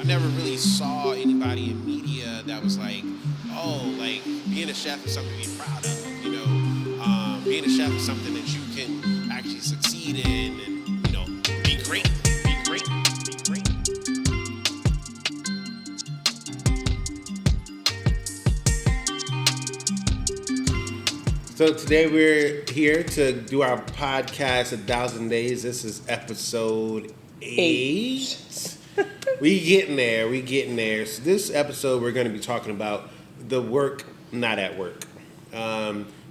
I never really saw anybody in media that was like, oh, like being a chef is something to be proud of. Being a chef is something that you can actually succeed in, and be great, be great, be great. So today we're here to do our podcast, 1,000 Days. This is episode 8. We getting there. We getting there. So this episode we're going to be talking about the work not at work.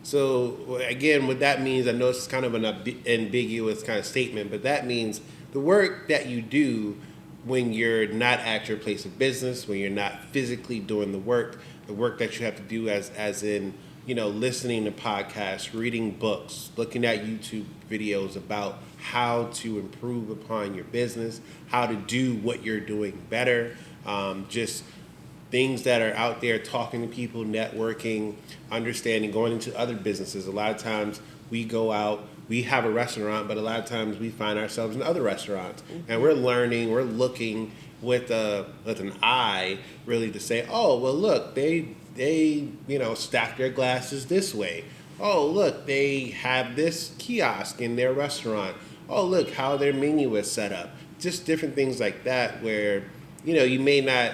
So again, what that means, I know it's kind of an ambiguous kind of statement, but that means the work that you do when you're not at your place of business, when you're not physically doing the work that you have to do as in listening to podcasts, reading books, looking at YouTube videos about how to improve upon your business, how to do what you're doing better, just things that are out there, talking to people, networking, understanding, going into other businesses. A lot of times we go out, we have a restaurant, but a lot of times we find ourselves in other restaurants, and we're learning, we're looking with an eye really to say, oh, well, look, they stack their glasses this way. Oh, look, they have this kiosk in their restaurant. Oh, look how their menu is set up. Just different things like that where you may not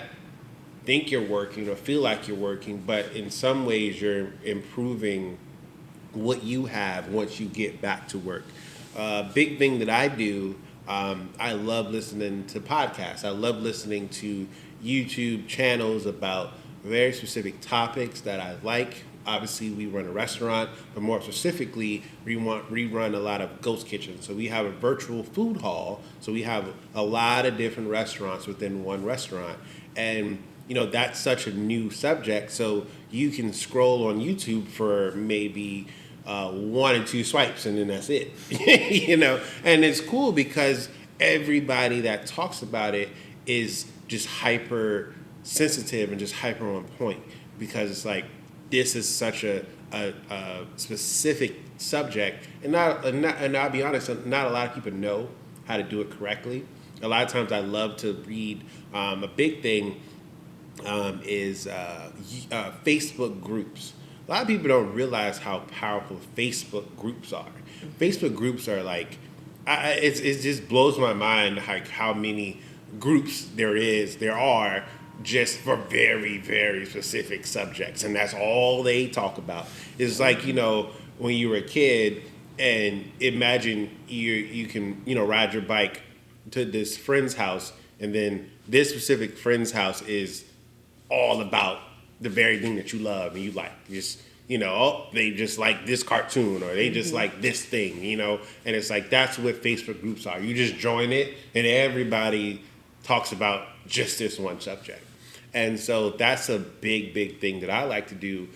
think you're working or feel like you're working, but in some ways you're improving what you have once you get back to work. Big thing that I do, I love listening to podcasts. I love listening to YouTube channels about very specific topics that I like. Obviously, we run a restaurant, but more specifically, we run a lot of ghost kitchens. So we have a virtual food hall. So we have a lot of different restaurants within one restaurant. And that's such a new subject. So you can scroll on YouTube for maybe one or two swipes, and then that's it. And it's cool because everybody that talks about it is just hyper sensitive and just hyper on point, because it's like this is such a specific subject, and I'll be honest, not a lot of people know how to do it correctly. A lot of times I love to read. A big thing is Facebook groups. A lot of people don't realize how powerful Facebook groups are. Facebook groups are like, it just blows my mind like how many groups there are just for very, very specific subjects, and that's all they talk about. It's like when you were a kid, and imagine you can ride your bike to this friend's house, and then this specific friend's house is all about the very thing that you love, and you like just they just like this cartoon, or they just like this thing, and it's like that's what Facebook groups are. You just join it, and everybody talks about just this one subject. And so that's a big thing that I like to do.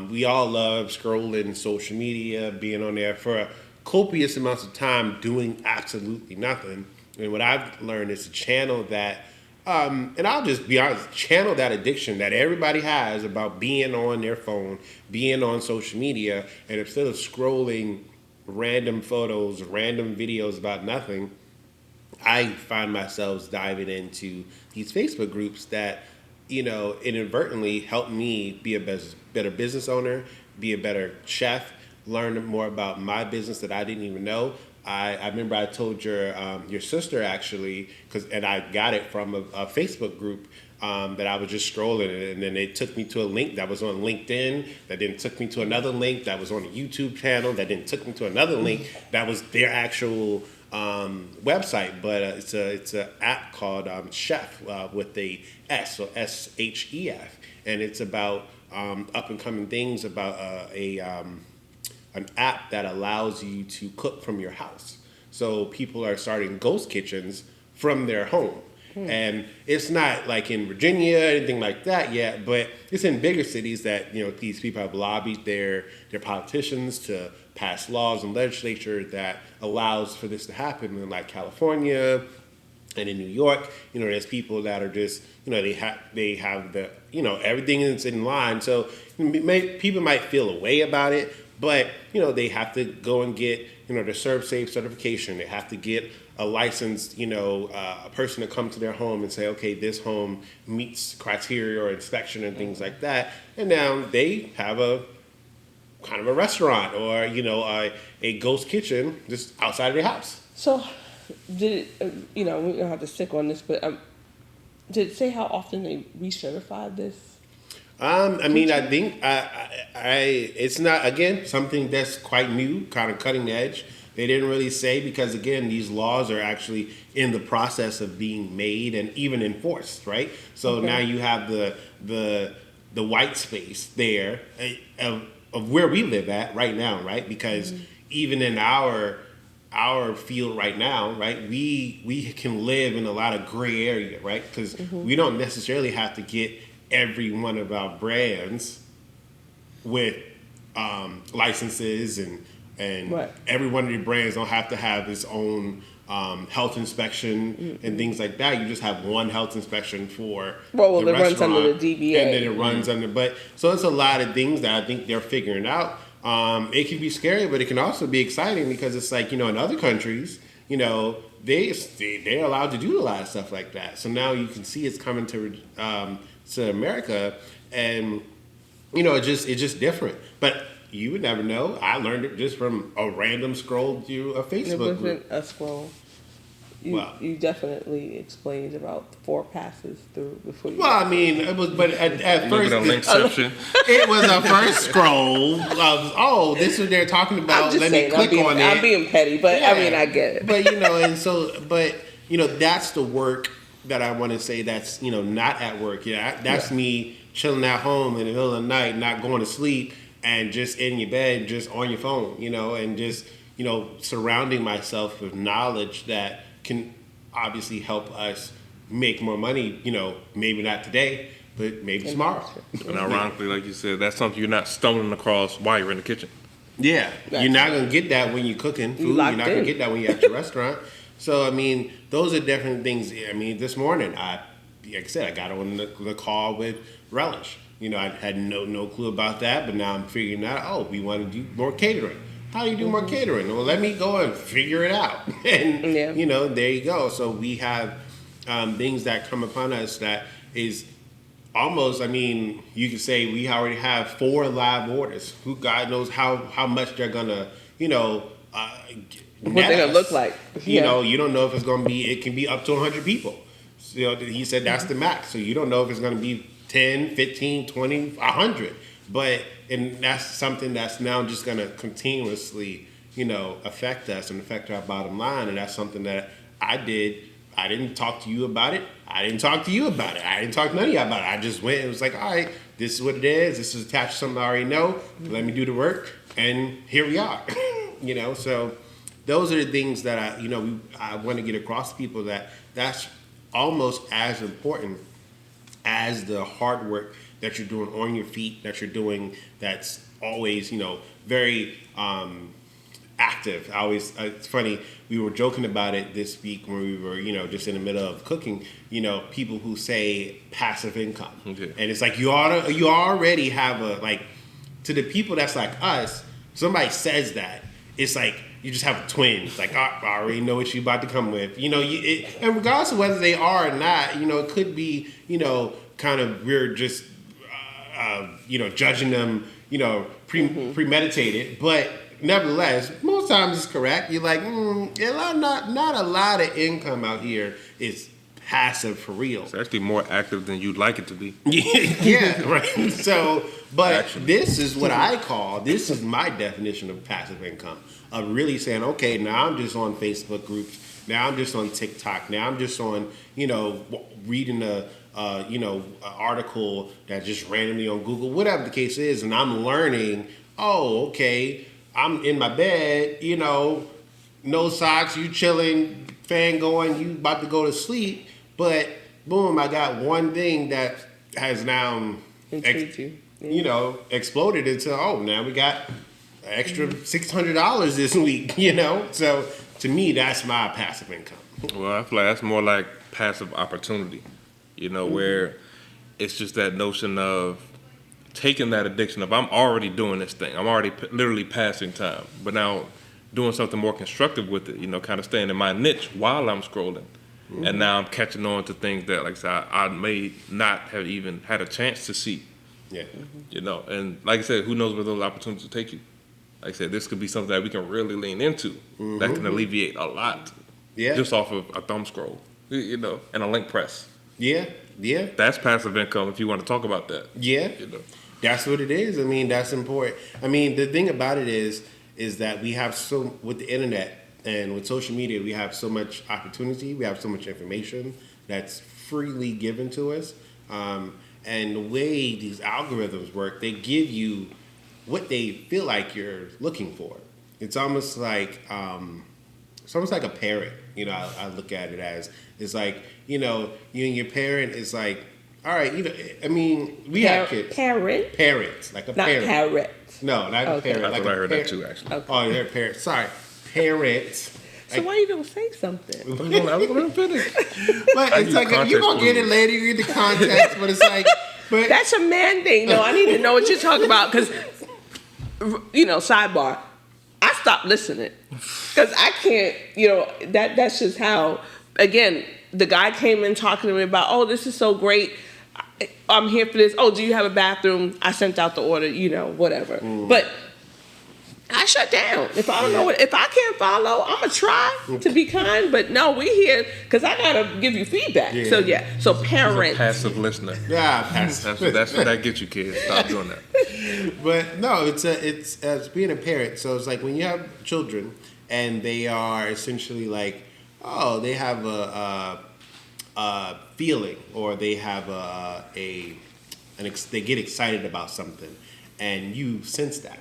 We all love scrolling social media, being on there for copious amounts of time doing absolutely nothing. And what I've learned is to channel that, and I'll just be honest, channel that addiction that everybody has about being on their phone, being on social media, and instead of scrolling random photos, random videos about nothing, I find myself diving into these Facebook groups that, inadvertently help me be a better business owner, be a better chef, learn more about my business that I didn't even know. I remember I told your sister actually, and I got it from a Facebook group that I was just scrolling, and then it took me to a link that was on LinkedIn, that then took me to another link that was on a YouTube channel, that then took me to another link that was their actual website. But it's an app called Chef with a S, so SHEF, and it's about up and coming things about an app that allows you to cook from your house. So people are starting ghost kitchens from their home. And it's not like in Virginia or anything like that yet, but it's in bigger cities that these people have lobbied their politicians to pass laws and legislature that allows for this to happen. In like California and in New York, there's people that are just they have the everything is in line. So people might feel a way about it, But, they have to go and get, the Serve Safe certification. They have to get a licensed, a person to come to their home and say, okay, this home meets criteria or inspection and things like that. And now they have a kind of a restaurant or, a ghost kitchen just outside of their house. So, did it, we don't have to stick on this, but did it say how often they recertified this? I mean, I think it's not, again, something that's quite new, kind of cutting edge. They didn't really say because, again, these laws are actually in the process of being made and even enforced, right? So now you have the white space there of where we live at right now, right? Because even in our field right now, right, we can live in a lot of gray area, right? Because we don't necessarily have to get every one of our brands with licenses and right. Every one of the brands don't have to have its own health inspection and things like that. You just have one health inspection for well, the it runs restaurant, under the DBA. and then it runs under. But so it's a lot of things that I think they're figuring out. It can be scary, but it can also be exciting because it's like, in other countries, they're allowed to do a lot of stuff like that. So now you can see it's coming to America, and it's just different. But you would never know. I learned it just from a random scroll through a Facebook It wasn't group. a scroll. You definitely explained about 4 passes through before you. Well, I mean, it was, but at first, Linkception. it was a first scroll of, this is what they're talking about. Let me click on it. I'm being petty, but Yeah. I mean, I get it. But that's the work that I want to say. That's not at work. Yeah, that's me chilling at home in the middle of the night, not going to sleep, and just in your bed, just on your phone. And just surrounding myself with knowledge that can obviously help us make more money, maybe not today, but maybe tomorrow. And ironically, like you said, that's something you're not stumbling across while you're in the kitchen. Yeah, you're not going to get that when you're cooking food. You're not going to get that when you're at your restaurant. So, I mean, those are different things. I mean, this morning, like I said, I got on the call with Relish. I had no clue about that, but now I'm figuring out, we want to do more catering. How do you do more catering? Well, let me go and figure it out. And, there you go. So we have things that come upon us that is almost, I mean, you could say we already have 4 live orders. Who God knows how much they're going to, what they're going to look like. You don't know if it's going to be, it can be up to 100 people. So, he said that's the max. So you don't know if it's going to be 10, 15, 20, 100. And that's something that's now just going to continuously, affect us and affect our bottom line. And that's something that I did. I didn't talk to you about it. I didn't talk to you about it. I didn't talk to none of you about it. I just went and was like, all right, this is what it is. This is attached to something I already know. Let me do the work. And here we are. So those are the things that I want to get across to people that's almost as important as the hard work that you're doing on your feet, that you're doing that's always, very active. It's funny, we were joking about it this week when we were, just in the middle of cooking, people who say passive income. Okay. And it's like you already have to the people that's like us, somebody says that, it's like you just have twins. Like, I already know what you're about to come with. And regardless of whether they are or not, it could be, kind of we're just judging them, premeditated, but nevertheless, most times it's correct. You're like, not a lot of income out here is passive for real. It's actually more active than you'd like it to be. Yeah, right. So, but this is what this is my definition of passive income. Of really saying, okay, now I'm just on Facebook groups. Now I'm just on TikTok. Now I'm just on, reading a article that just randomly on Google, whatever the case is, and I'm learning, okay, I'm in my bed, no socks, you chilling, fan going, you about to go to sleep, but boom, I got one thing that has now exploded into, now we got an extra $600 this week, So to me, that's my passive income. Well, I feel like that's more like passive opportunity, where it's just that notion of taking that addiction of I'm already doing this thing. I'm already literally passing time. But now doing something more constructive with it, kind of staying in my niche while I'm scrolling. Mm-hmm. And now I'm catching on to things that, like I said, I may not have even had a chance to see. Yeah. Mm-hmm. And like I said, who knows where those opportunities will take you. Like I said, this could be something that we can really lean into mm-hmm. that can alleviate a lot. Yeah. Just off of a thumb scroll, and a link press. Yeah. Yeah. That's passive income if you want to talk about that. Yeah. That's what it is. I mean, that's important. I mean, the thing about it is that we have with the internet and with social media, we have so much opportunity. We have so much information that's freely given to us. And the way these algorithms work, they give you what they feel like you're looking for. It's almost like a parent. I look at it as, it's like, you and your parent is like, all right, we have kids. Parents, like a not parent. Parents. No, not a parent. That's like what I heard that too, actually. Okay. Oh, you're a parent. Sorry, parents. So why you don't say something? I was going to finish. But it's like you're gonna get it later. You get the context, but it's like, but that's a man thing. No, I need to know what you're talking about because, sidebar. I stopped listening because I can't. That's just how. Again, the guy came in talking to me about, oh, this is so great. I'm here for this. Oh, do you have a bathroom? I sent out the order. Whatever. But I shut down. If I don't know if I can't follow, I'm gonna try to be kind. But no, we here because I gotta give you feedback. Yeah. So parents, He's a passive listener. yeah, passive. That's what that gets you, kids. Stop doing that. But no, it's being a parent. So it's like when you have children and they are essentially like, oh, they have a feeling or they have they get excited about something, and you sense that,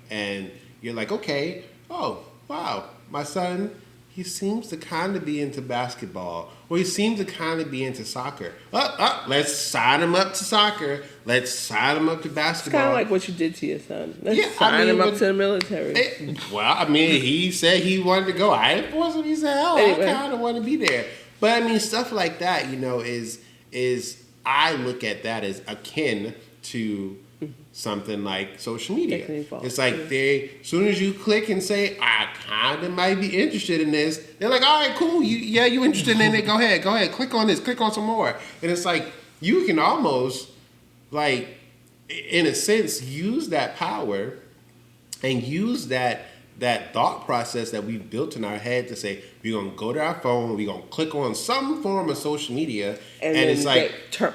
and you're like, okay, oh wow, my son, he seems to kind of be into basketball, or he seems to kind of be into soccer. Let's sign him up to soccer. Let's sign him up to it's basketball. kind of like what you did to your son. Let's sign him up to the military. He said he wanted to go. I didn't force him. He said, hell, anyway. I kind of want to be there. But I mean, stuff like that, is I look at that as akin to something like social media. It's like as soon as you click and say, I kind of might be interested in this, they're like, all right, cool. You interested in it? Go ahead. Click on this. Click on some more. And it's like, you can almost, like, in a sense, use that power and use that thought process that we've built in our head to say, we're going to go to our phone, we're going to click on some form of social media, and it's like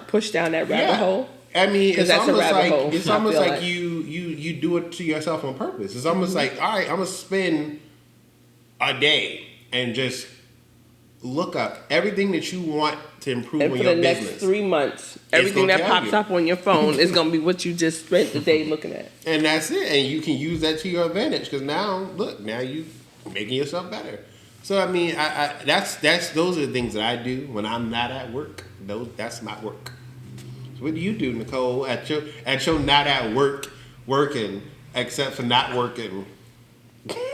push down that rabbit hole. I mean, it's almost like hole. you do it to yourself on purpose. It's almost like, all right, I'm gonna spend a day and just look up everything that you want to improve on your business. And for the next 3 months, everything that pops up on your phone is gonna be what you just spent the day looking at. And that's it. And you can use that to your advantage because now you making yourself better. So I mean, those are the things that I do when I'm not at work. That's my work. What do you do, Nicole, at your not at working, except for not working?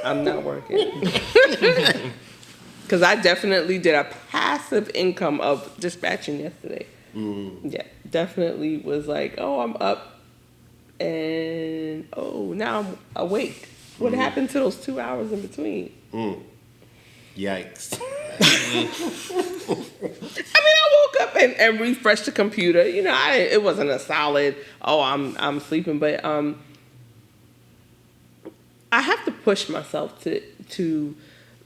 I'm not working. Because I definitely did a passive income of dispatching yesterday. Yeah, definitely was like, oh, I'm up, and now I'm awake. What happened to those 2 hours in between? Yikes. I mean, I woke up and refreshed the computer. It wasn't a solid, I'm sleeping, but I have to push myself to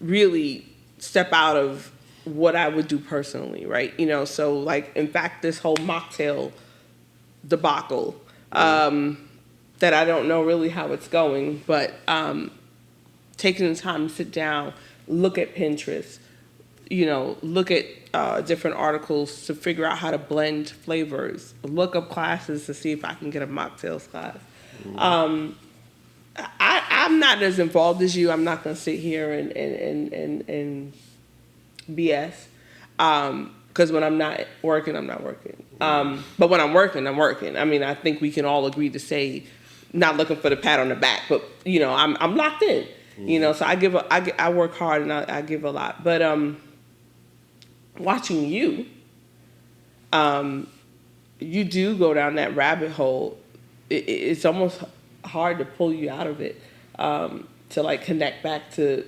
really step out of what I would do personally, right? So like, in fact, this whole mocktail debacle, that I don't know really how it's going, but taking the time to sit down, look at Pinterest, look at different articles to figure out how to blend flavors, look up classes to see if I can get a mocktails class. I'm not as involved as you. I'm not going to sit here and BS. Because when I'm not working, I'm not working. But when I'm working, I'm working. I mean, I think we can all agree to say, not looking for the pat on the back, but I'm locked in. So I work hard and I give a lot. But watching you, you do go down that rabbit hole it's almost hard to pull you out of it, to like connect back to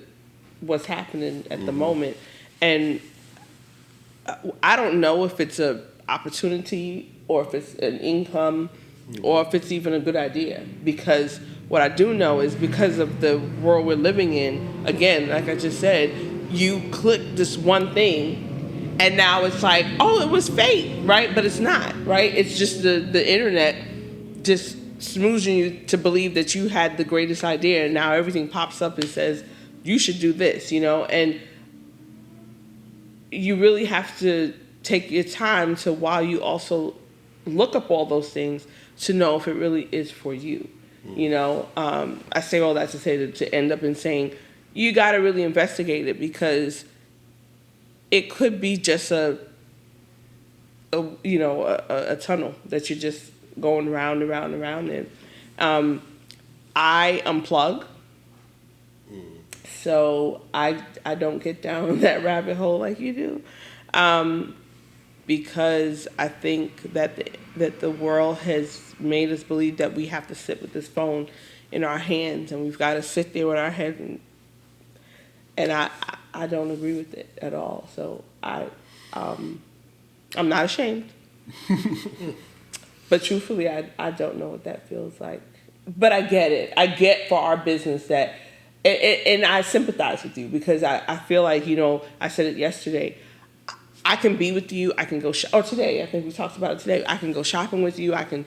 what's happening at the moment. And I don't know if it's a opportunity or if it's an income or if it's even a good idea, because what I do know is because of the world we're living in, again, like I just said, you click this one thing and now it's like, oh, it was fate, right? But it's not, right? It's just the internet just smoozing you to believe that you had the greatest idea, and now everything pops up and says, you should do this, and you really have to take your time to, while you also look up all those things, to know if it really is for you. I say all that to say to end up in saying you got to really investigate it, because it could be just a tunnel that you're just going round and round and round in. I unplug, so I don't get down that rabbit hole like you do, because I think that the world has made us believe that we have to sit with this phone in our hands and we've got to sit there with our head, and I don't agree with it at all. So I'm not ashamed. But truthfully, I don't know what that feels like. But I get it. I get for our business that, and I sympathize with you, because I feel like, I said it yesterday, I can be with you, I can go, today, I think we talked about it today, I can go shopping with you, I can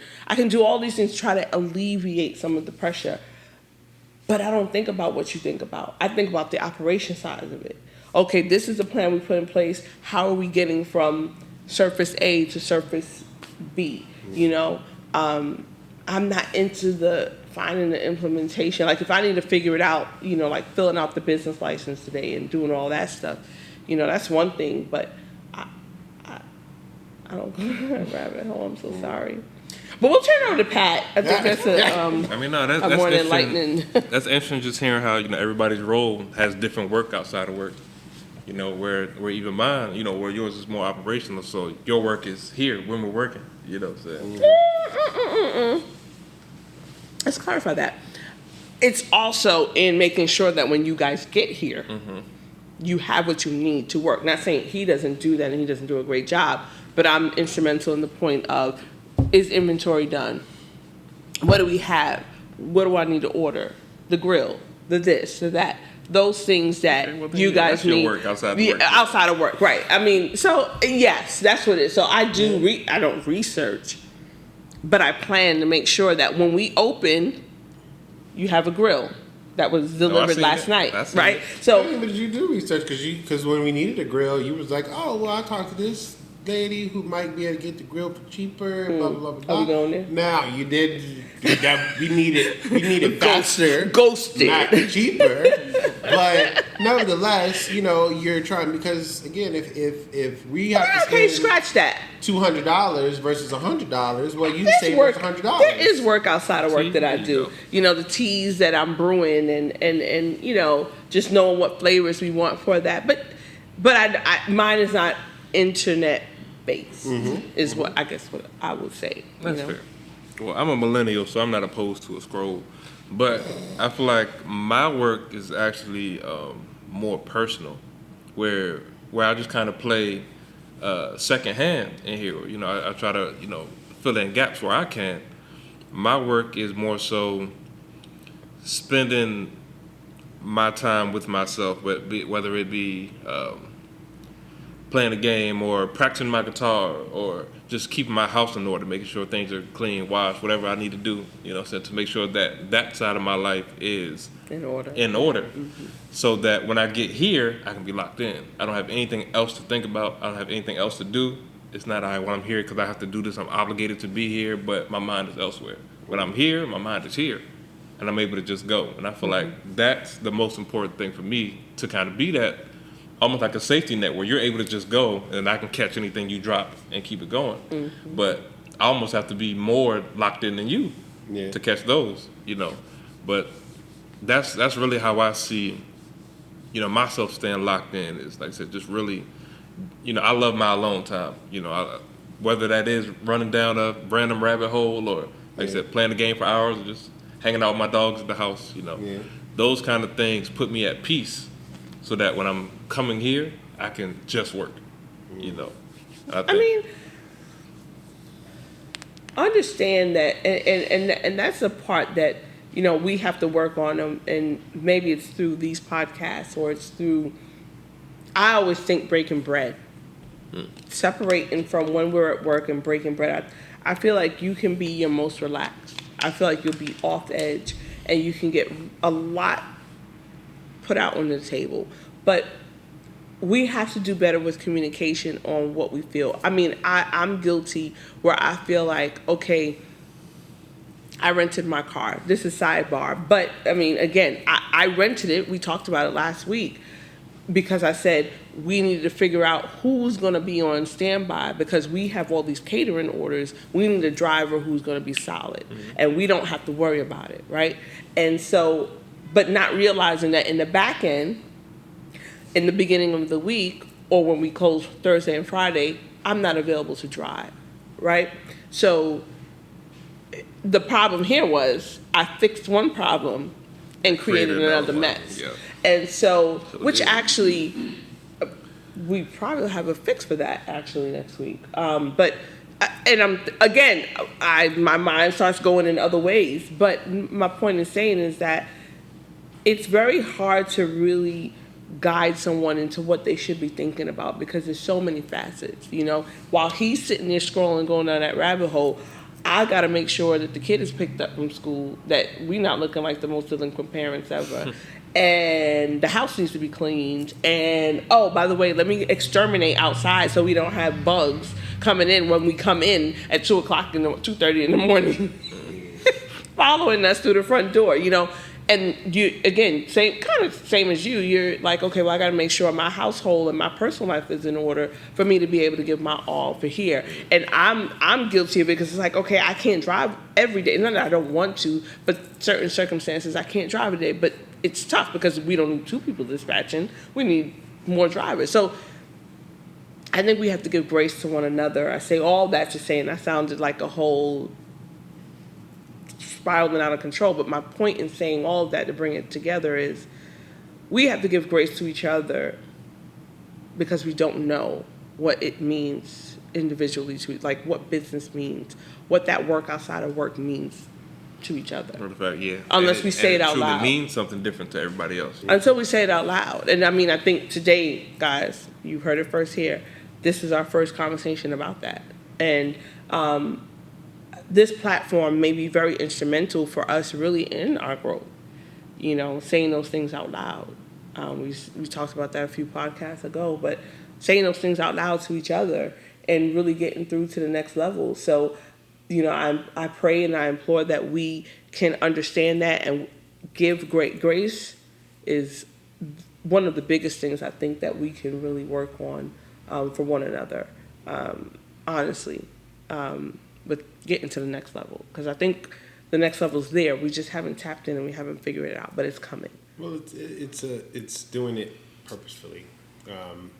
do all these things to try to alleviate some of the pressure. But I don't think about what you think about. I think about the operation side of it. Okay, this is the plan we put in place. How are we getting from surface A to surface B? I'm not into the finding the implementation. Like if I need to figure it out, like filling out the business license today and doing all that stuff, that's one thing. But I don't go down that rabbit hole. I'm so sorry. But we'll turn it over to Pat. I think that's that's more interesting. enlightening. That's interesting, just hearing how everybody's role has different work outside of work. Where even mine, where yours is more operational. So your work is here when we're working. You know what I'm saying? Let's clarify that. It's also in making sure that when you guys get here, you have what you need to work. Not saying he doesn't do that and he doesn't do a great job, but I'm instrumental in the point of, is inventory done? What do we have? What do I need to order? The grill, the this, the that. Those things that you guys need. Your work outside of work. Outside of work, right. I mean, so yes, that's what it is. So I do, I don't research, but I plan to make sure that when we open, you have a grill that was delivered last night, right? So, but you do research, because when we needed a grill, you was like, oh, well, I talked to this lady who might be able to get the grill for cheaper, blah, blah, blah, blah. Are we going there? Now, you did that. We needed faster. Ghosted. Not cheaper. But nevertheless, you're trying, because again, if we have to spend scratch that. $200 versus $100, well, you save us $100. There is work outside of work that I do. The teas that I'm brewing and just knowing what flavors we want for that. But mine is not internet based. Is what I guess what I would say. That's fair. Well, I'm a millennial, so I'm not opposed to a scroll. But I feel like my work is actually more personal, where I just kind of play second hand in here. I try to fill in gaps where I can. My work is more so spending my time with myself, whether it be playing a game or practicing my guitar or just keeping my house in order, making sure things are clean, washed, whatever I need to do, so to make sure that side of my life is in order. So that when I get here, I can be locked in. I don't have anything else to think about. I don't have anything else to do. It's not, I'm here because I have to do this. I'm obligated to be here, but my mind is elsewhere. When I'm here, my mind is here, and I'm able to just go. And I feel like that's the most important thing for me, to kind of be that, almost like a safety net where you're able to just go and I can catch anything you drop and keep it going. But I almost have to be more locked in than you to catch those, But that's really how I see, myself staying locked in, is like I said, just really, I love my alone time. Whether that is running down a random rabbit hole or Like I said, playing the game for hours, or just hanging out with my dogs at the house. Yeah. Those kind of things put me at peace, so that when I'm coming here, I can just work. I mean, understand that, and that's the part that we have to work on, and maybe it's through these podcasts or it's through. I always think breaking bread, separating from when we're at work and breaking bread. I feel like you can be your most relaxed. I feel like you'll be off the edge, and you can get a lot put out on the table, but we have to do better with communication on what we feel. I mean, I'm guilty where I feel like, okay, I rented my car. This is sidebar. But, I mean, again, I rented it. We talked about it last week because I said we needed to figure out who's going to be on standby because we have all these catering orders. We need a driver who's going to be solid. And we don't have to worry about it, right? And so, but not realizing that in the back end, in the beginning of the week, or when we close Thursday and Friday, I'm not available to drive, right? So the problem here was I fixed one problem and created another mess. Yeah. And so, which actually, we probably have a fix for that actually next week. But, and my mind starts going in other ways. But my point in saying is that it's very hard to really guide someone into what they should be thinking about because there's so many facets, While he's sitting there scrolling, going down that rabbit hole, I got to make sure that the kid is picked up from school, that we're not looking like the most delinquent parents ever, and the house needs to be cleaned, and, oh, by the way, let me exterminate outside so we don't have bugs coming in when we come in at 2:30 in the morning, following us through the front door, And you, again, same as you, you're like, okay, well, I got to make sure my household and my personal life is in order for me to be able to give my all for here. And I'm guilty of it because it's like, okay, I can't drive every day. Not that I don't want to, but certain circumstances I can't drive every day. But it's tough because we don't need two people dispatching. We need more drivers. So I think we have to give grace to one another. I say all that to say, and that sounded like a whole spiraling out of control, but my point in saying all of that to bring it together is we have to give grace to each other because we don't know what it means individually to, like, what business means, what that work outside of work means to each other. Yeah. Unless we say it out loud. It truly means something different to everybody else. Until we say it out loud. And I mean, I think today, guys, you heard it first here, this is our first conversation about that. And this platform may be very instrumental for us really in our growth, saying those things out loud. We talked about that a few podcasts ago, but saying those things out loud to each other and really getting through to the next level. So, I pray and I implore that we can understand that and give great grace is one of the biggest things I think that we can really work on for one another, honestly. But getting to the next level, because I think the next level's there. We just haven't tapped in and we haven't figured it out, but it's coming. Well, it's doing it purposefully.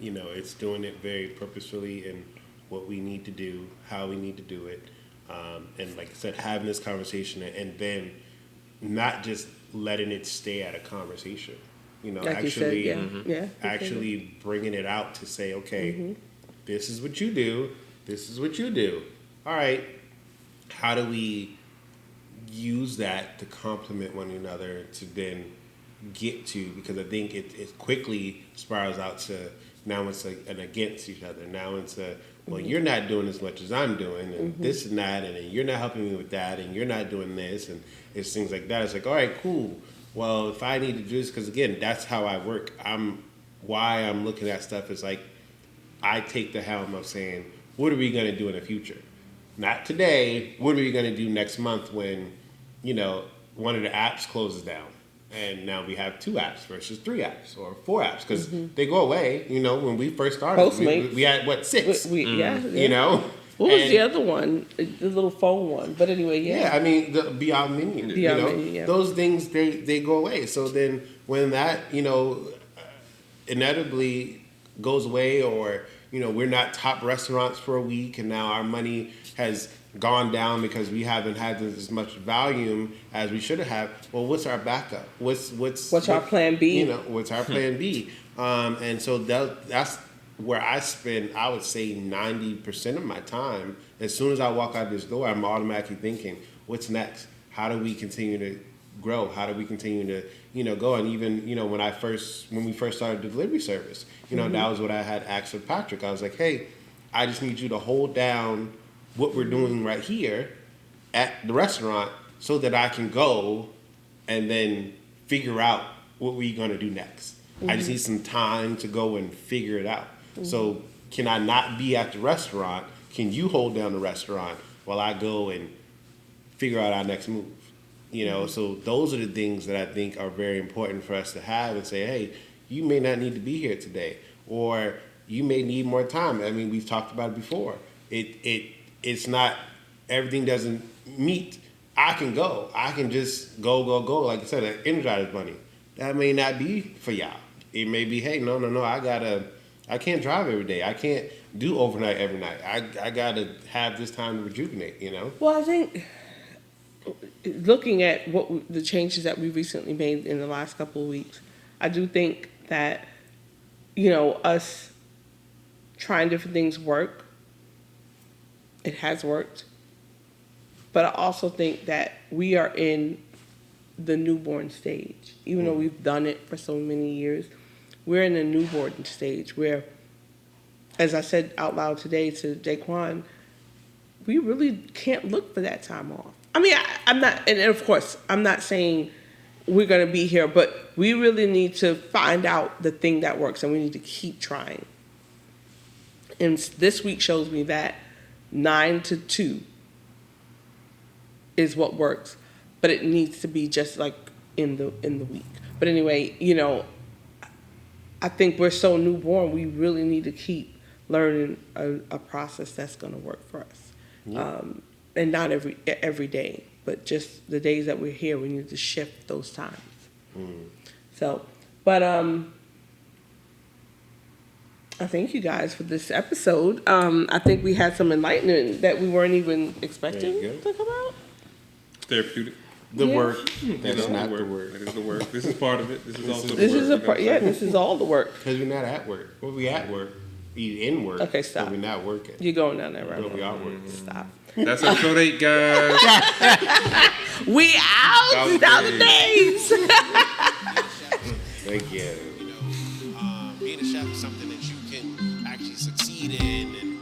It's doing it very purposefully in what we need to do, how we need to do it, and like I said, having this conversation and then not just letting it stay at a conversation. Like actually, you said, actually bringing it out to say, okay, this is what you do, this is what you do. All right, how do we use that to complement one another to then get to, because I think it quickly spirals out to now it's an against each other. Now it's well, you're not doing as much as I'm doing, and this and that, and you're not helping me with that, and you're not doing this, and it's things like that. It's like, all right, cool. Well, if I need to do this, because again, that's how I work. Why I'm looking at stuff is like, I take the helm of saying, what are we going to do in the future? Not today. What are we going to do next month when, one of the apps closes down? And now we have 2 apps versus 3 apps or 4 apps because they go away. When we first started, we had, 6? Yeah. What was the other one? The little phone one. But anyway, yeah. Yeah, I mean, the Beyond Menu. Menu, yeah. Those things, they go away. So then when that, inevitably goes away or, we're not top restaurants for a week, and now our money has gone down because we haven't had as much volume as we should have. Well, what's our backup? What's our plan B? What's our plan B? And so that's where I spend, I would say, 90% of my time. As soon as I walk out this door, I'm automatically thinking, what's next? How do we continue to grow? How do we continue to, go? And even, when we first started the delivery service, that was what I had asked of Patrick. I was like, hey, I just need you to hold down what we're doing right here at the restaurant so that I can go and then figure out what we're going to do next. I just need some time to go and figure it out. So can I not be at the restaurant? Can you hold down the restaurant while I go and figure out our next move? So those are the things that I think are very important for us to have and say, hey, you may not need to be here today, or you may need more time. I mean, we've talked about it before. It's not, everything doesn't meet. I can go. I can just go. Like I said, an Energizer Bunny. That may not be for y'all. It may be, hey, no, I can't drive every day. I can't do overnight every night. I gotta have this time to rejuvenate, Well, I think looking at the changes that we recently made in the last couple of weeks, I do think that, us trying different things work. It has worked. But I also think that we are in the newborn stage. Even though we've done it for so many years, we're in the newborn stage where, as I said out loud today to Daquan, we really can't look for that time off. I mean, I'm not, and of course, I'm not saying we're going to be here, but we really need to find out the thing that works, and we need to keep trying. And this week shows me that 9 to 2 is what works, but it needs to be just like in the week. But anyway, I think we're so newborn, we really need to keep learning a process that's going to work for us. Yeah. And not every day, but just the days that we're here, we need to shift those times. So, but I thank you guys for this episode. I think we had some enlightenment that we weren't even expecting to come out. Therapeutic. The work. That's not the work. That is the work. This is part of it. This is also the work. This is a part. Yeah, this is all the work. Because we're not at work. Well, we at work. We in work. Okay, stop. But we're not working. You're going down there, right? But we are working. Stop. That's episode 8, guys. We out. 1,000 days. Thank you. Being a chef is something that you can actually succeed in, and